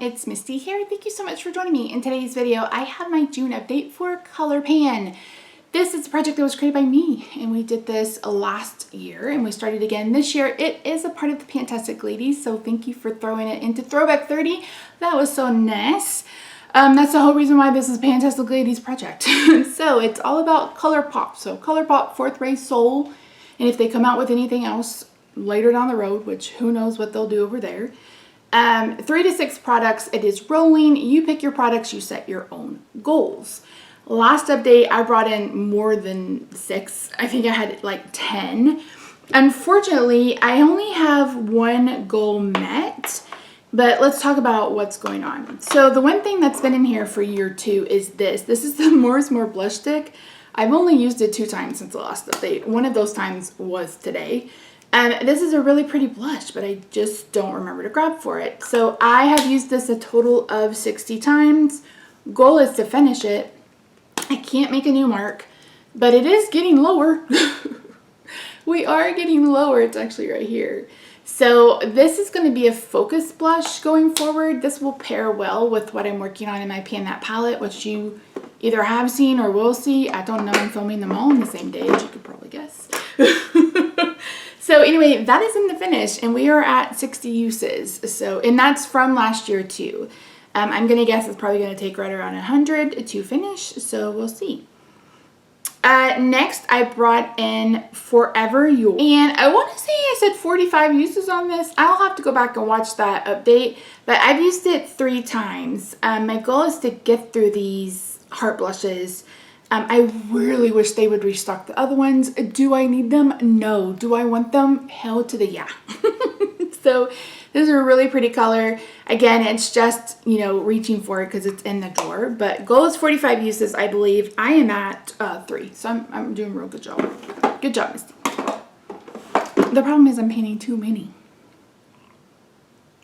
it's Misty here. Thank you so much for joining me. In today's video, I have my June update for ColourPan. This is a project that was created by me, and we did this last year, and we started again this year. It is a part of the Fantastic Ladies, so thank you for throwing it into Throwback 30. That was so nice. That's the whole reason why this is Fantastic Ladies project. So it's all about Colourpop. So Colourpop, 4th Ray Soul, and if they come out with anything else later down the road, which who knows what they'll do over there. 3 to 6 products. It is rolling. You pick your products. You set your own goals. Last update, I brought in more than 6. I think I had like 10. Unfortunately, I only have 1 goal met, but let's talk about what's going on. So the one thing that's been in here for year 2 is this. This is the More is More blush stick. I've only used it 2 times since the last update. One of those times was today. This is a really pretty blush, but I just don't remember to grab for it. So I have used this a total of 60 times. Goal is to finish it. I can't make a new mark, but it is getting lower. We are getting lower. It's actually right here. So this is going to be a focus blush going forward. This will pair well with what I'm working on in my Pan That palette, which you either have seen or will see. I don't know. I'm filming them all on the same day, as you could probably guess. So anyway, that is in the finish, and we are at 60 uses. So, and that's from last year too. I'm going to guess it's probably going to take right around 100 to finish, so we'll see. Next, I brought in Forever Yours. And I want to say I said 45 uses on this. I'll have to go back and watch that update, but I've used it 3 times. My goal is to get through these heart blushes. I really wish they would restock the other ones. Do I need them? No. Do I want them? Hell to the yeah. So this is a really pretty color. Again, it's just, you know, reaching for it because it's in the drawer. But goal is 45 uses, I believe. I am at 3. So I'm doing a real good job. Good job, Misty. The problem is I'm painting too many.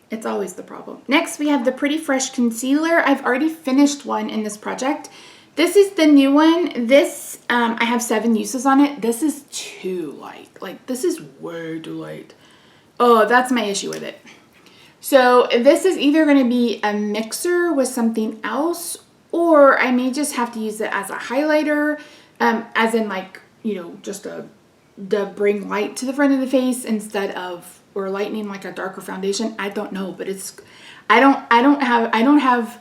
It's always the problem. Next, we have the Pretty Fresh Concealer. I've already finished one in this project. This is the new one. This, I have 7 uses on it. This is too light. Like, this is way too light. Oh, that's my issue with it. So this is either going to be a mixer with something else, or I may just have to use it as a highlighter, as in like, you know, just to bring light to the front of the face instead of, or lightening like a darker foundation. I don't know, but it's, I don't have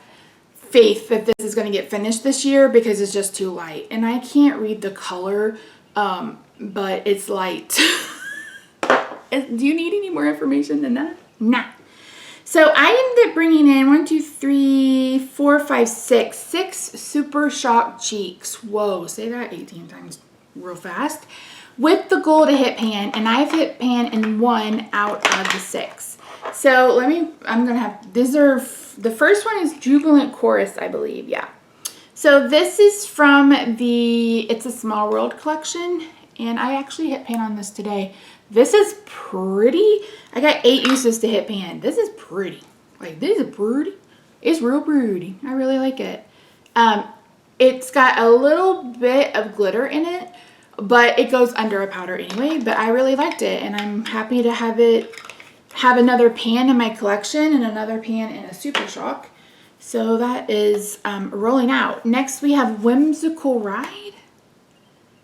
faith that this is going to get finished this year because it's just too light, and I can't read the color, but it's light. Do you need any more information than that? Nah. So I ended up bringing in 1, 2, 3, 4, 5, 6 Super Shock Cheeks. Whoa, say that 18 times real fast. With the goal to hit pan, and I've hit pan in 1 out of the 6. So I'm gonna have, these are, the first one is Jubilant Chorus, I believe, yeah. So this is from the It's a Small World collection, and I actually hit pan on this today. This is pretty. I got 8 uses to hit pan. This is pretty. Like, this is pretty. It's real pretty. I really like it. It's got a little bit of glitter in it, but it goes under a powder anyway, but I really liked it, and I'm happy to have another pan in my collection and another pan in a Super Shock. So that is rolling out. Next we have Whimsical Ride.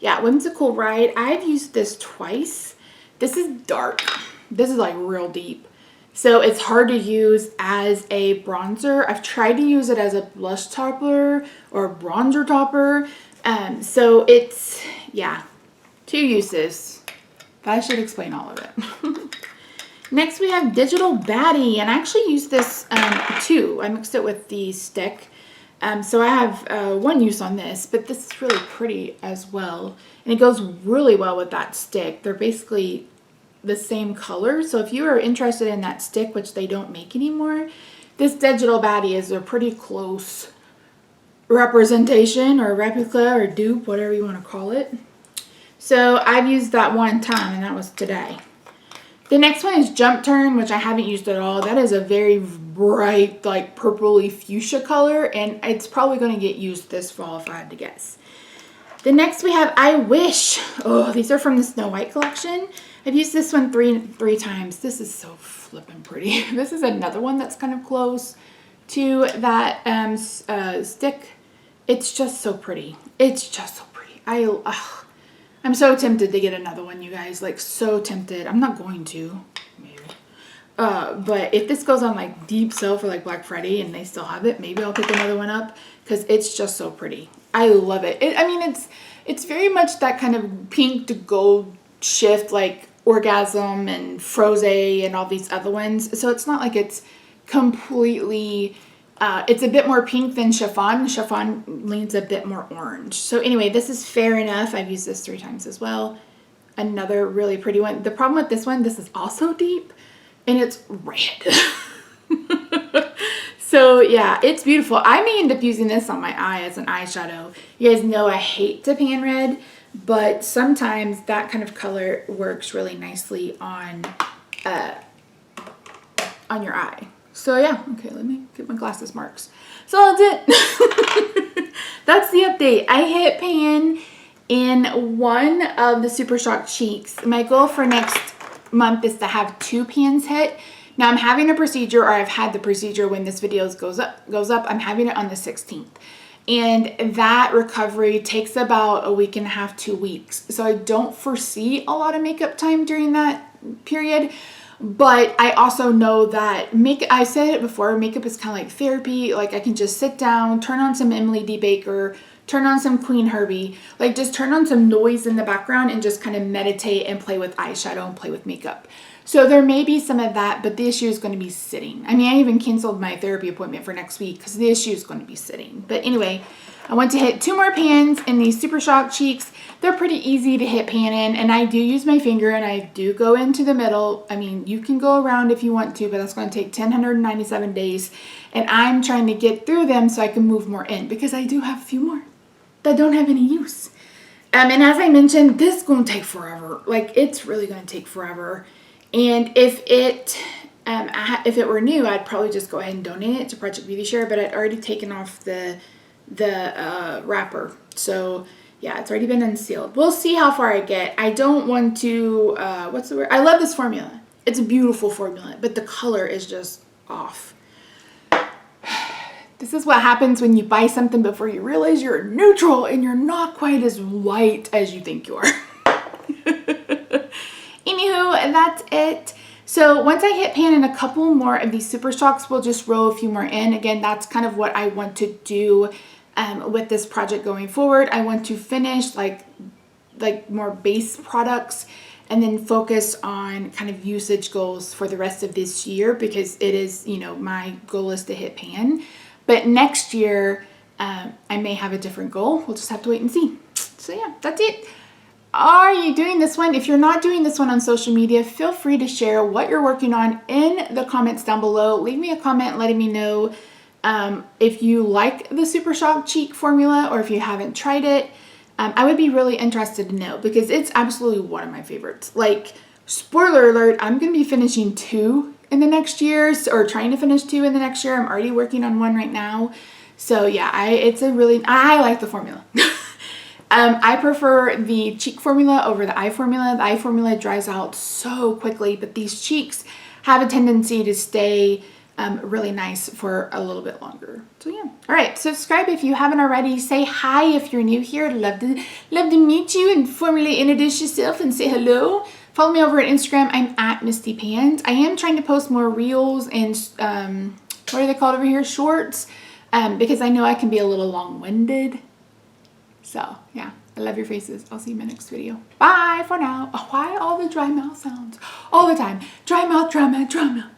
Yeah, Whimsical Ride. I've used this twice. This is dark. This is like real deep. So it's hard to use as a bronzer. I've tried to use it as a blush topper or a bronzer topper. So it's, yeah, 2 uses. That should explain all of it. Next we have Digital Baddie, and I actually used this too. I mixed it with the stick. So I have 1 use on this, but this is really pretty as well. And it goes really well with that stick. They're basically the same color. So if you are interested in that stick, which they don't make anymore, this Digital Baddie is a pretty close representation or replica or dupe, whatever you want to call it. So I've used that 1 time, and that was today. The next one is Jump Turn, which I haven't used at all. That is a very bright, like purpley fuchsia color, and it's probably going to get used this fall if I had to guess. The next we have I Wish. Oh, these are from the Snow White collection. I've used this one three times. This is so flippin' pretty. This is another one that's kind of close to that stick. It's just so pretty. It's just so pretty. I'm so tempted to get another one, you guys. Like, so tempted. I'm not going to. Maybe. But if this goes on like deep sale for like Black Friday and they still have it, maybe I'll pick another one up because it's just so pretty. I love it. I mean, it's very much that kind of pink to gold shift, like Orgasm and Froze and all these other ones. So it's not like it's completely, it's a bit more pink than Chiffon. Chiffon leans a bit more orange. So anyway, this is Fair Enough. I've used this 3 times as well. Another really pretty one. The problem with this one, this is also deep and it's red. So yeah, it's beautiful. I may end up using this on my eye as an eyeshadow. You guys know I hate to pan red, but sometimes that kind of color works really nicely on your eye. So yeah, okay, let me get my glasses marks. So that's it. That's the update. I hit pan in one of the Super Shock cheeks. My goal for next month is to have 2 pans hit. Now I'm having a procedure, or I've had the procedure when this video goes up. I'm having it on the 16th. And that recovery takes about a week and a half, 2 weeks. So I don't foresee a lot of makeup time during that period. But I also know that I said it before, makeup is kind of like therapy. Like I can just sit down, turn on some Emily D. Baker, turn on some Queen Herbie, like just turn on some noise in the background and just kind of meditate and play with eyeshadow and play with makeup. So there may be some of that, but the issue is going to be sitting. I mean, I even canceled my therapy appointment for next week because the issue is going to be sitting. But anyway, I want to hit 2 more pans in these Super Shock cheeks. They're pretty easy to hit pan in, and I do use my finger and I do go into the middle. I mean, you can go around if you want to, but that's going to take 1,097 days. And I'm trying to get through them so I can move more in because I do have a few more that don't have any use. And as I mentioned, this is going to take forever. Like, it's really going to take forever. And if it were new, I'd probably just go ahead and donate it to Project Beauty Share, but I'd already taken off the wrapper. So yeah, it's already been unsealed. We'll see how far I get. I don't want to, what's the word? I love this formula. It's a beautiful formula, but the color is just off. This is what happens when you buy something before you realize you're neutral and you're not quite as white as you think you are. Anywho, that's it. So once I hit pan in a couple more of these Super Shocks, we'll just roll a few more in. Again, that's kind of what I want to do with this project going forward. I want to finish like more base products and then focus on kind of usage goals for the rest of this year because it is, you know, my goal is to hit pan. But next year, I may have a different goal. We'll just have to wait and see. So yeah, that's it. Are you doing this one? If you're not doing this one on social media, feel free to share what you're working on in the comments down below. Leave me a comment letting me know if you like the Super Shock cheek formula or if you haven't tried it. I would be really interested to know because it's absolutely one of my favorites. Like, spoiler alert, I'm going to be finishing 2 in the next year, or trying to finish 2 in the next year. I'm already working on 1 right now. So yeah, I like the formula. I prefer the cheek formula over the eye formula. The eye formula dries out so quickly, but these cheeks have a tendency to stay really nice for a little bit longer. So yeah. All right, subscribe if you haven't already. Say hi if you're new here. Love to meet you and formally introduce yourself and say hello. Follow me over at Instagram. I'm at Misty Pans. I am trying to post more reels and what are they called over here? Shorts, because I know I can be a little long-winded. So yeah, I love your faces. I'll see you in my next video. Bye for now. Oh, why all the dry mouth sounds all the time? Dry mouth, dry mouth, dry mouth.